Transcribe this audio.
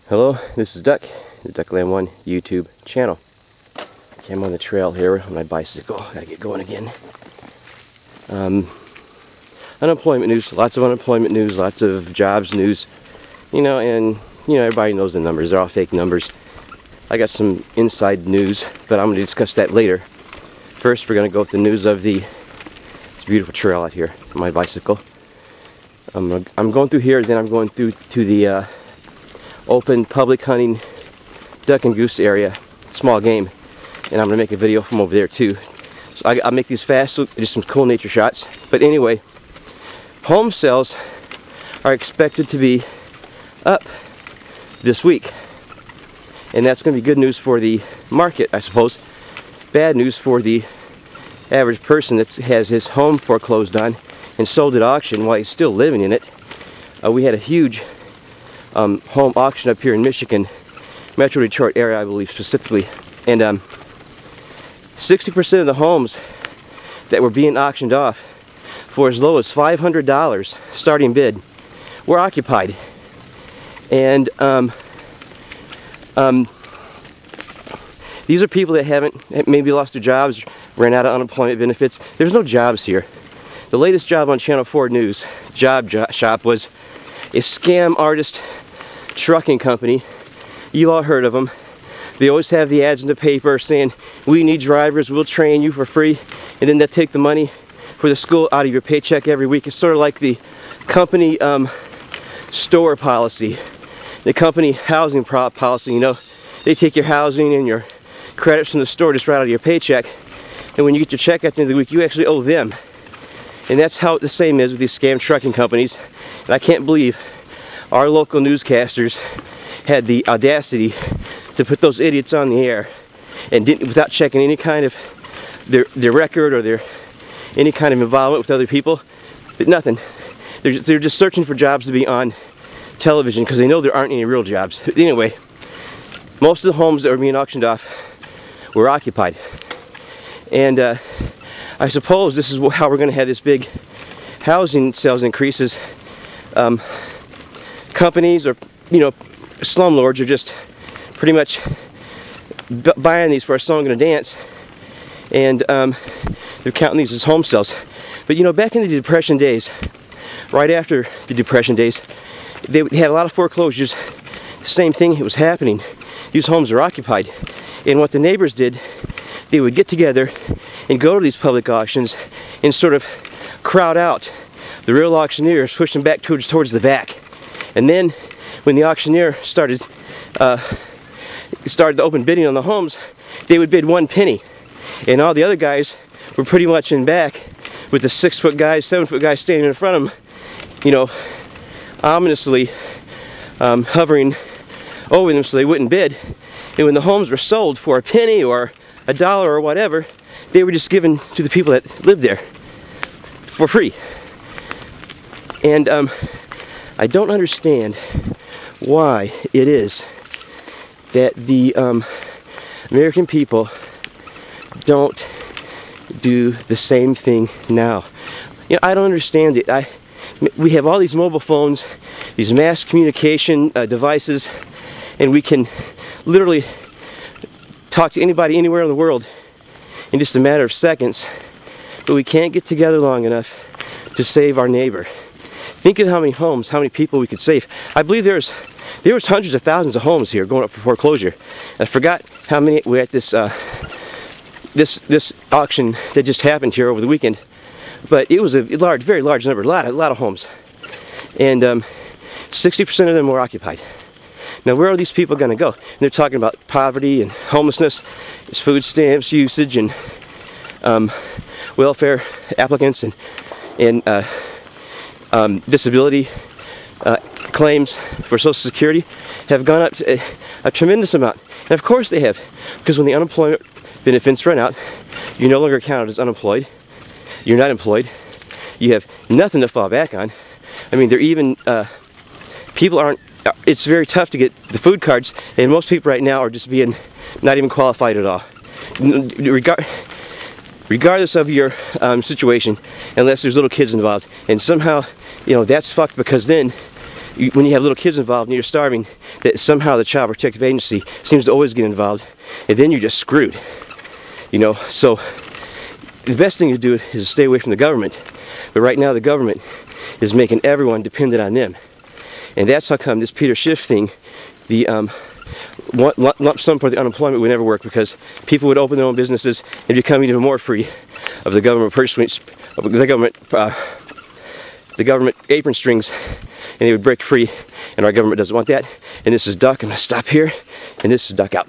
Hello, this is Duck, the Duckland1 YouTube channel. Okay, I'm on the trail here on my bicycle. Gotta get going again. Unemployment news, lots of unemployment news, lots of jobs news. Everybody knows the numbers, they're all fake numbers. I got some inside news, but I'm going to discuss that later. First, we're going to go with the news of it's a beautiful trail out here on my bicycle. I'm going through here, then I'm going through to the open public hunting duck and goose area, small game, and I'm going to make a video from over there too. So I'll make these fast, so just some cool nature shots. But anyway, home sales are expected to be up this week, and that's going to be good news for the market, I suppose. Bad news for the average person that has his home foreclosed on and sold at auction while he's still living in it. We had a huge home auction up here in Michigan, Metro Detroit area, I believe specifically, and 60% of the homes that were being auctioned off for as low as $500 starting bid were occupied. And these are people that haven't maybe lost their jobs, ran out of unemployment benefits. There's no jobs here. The latest job on Channel 4 News job shop was a scam artist trucking company. You all heard of them. They always have the ads in the paper saying, we need drivers, we'll train you for free, and then they'll take the money for the school out of your paycheck every week. It's sort of like the company store policy, the company housing policy. They take your housing and your credits from the store just right out of your paycheck, and when you get your check at the end of the week, you actually owe them. And that's how the same is with these scam trucking companies. And I can't believe our local newscasters had the audacity to put those idiots on the air and didn't, without checking any kind of their record or any kind of involvement with other people. But nothing. They're just searching for jobs to be on television because they know there aren't any real jobs. But anyway, most of the homes that were being auctioned off were occupied. And I suppose this is how we're going to have this big housing sales increases. Companies or slumlords are just pretty much buying these for a song and a dance, and they're counting these as home sales. But back in the Depression days, right after the Depression days, they had a lot of foreclosures. The same thing was happening. These homes are occupied, and what the neighbors did, they would get together and go to these public auctions and sort of crowd out the real auctioneers, push them back towards the back. And then when the auctioneer started the open bidding on the homes, they would bid 1 penny, and all the other guys were pretty much in back with the 6-foot guys, 7-foot guys standing in front of them, ominously hovering over them so they wouldn't bid. And when the homes were sold for a penny or $1 or whatever, they were just given to the people that lived there for free. And I don't understand why it is that the American people don't do the same thing now. I don't understand it. We have all these mobile phones, these mass communication devices, and we can literally talk to anybody anywhere in the world in just a matter of seconds, but we can't get together long enough to save our neighbor. Think of how many homes, how many people we could save. I believe there was hundreds of thousands of homes here going up for foreclosure. I forgot how many we at this this auction that just happened here over the weekend, but it was a very large number, a lot of homes, and 60% of them were occupied. Now, where are these people going to go? And they're talking about poverty and homelessness, food stamps usage, and welfare applicants, and disability claims for Social Security have gone up to a tremendous amount. And of course they have, because when the unemployment benefits run out, you're no longer counted as unemployed. You're not employed. You have nothing to fall back on. I mean, they're even people aren't. It's very tough to get the food cards, and most people right now are just being not even qualified at all. Regardless of your situation, unless there's little kids involved, and somehow that's fucked, because then when you have little kids involved and you're starving, that somehow the Child Protective Agency seems to always get involved, and then you're just screwed. You know, so the best thing to do is stay away from the government. But right now the government is making everyone dependent on them. And that's how come this Peter Schiff thing, the lump sum for the unemployment would never work, because people would open their own businesses and become even more free of the government the government apron strings, and they would break free, and our government doesn't want that. And this is Duck. I'm going to stop here, and this is Duck out.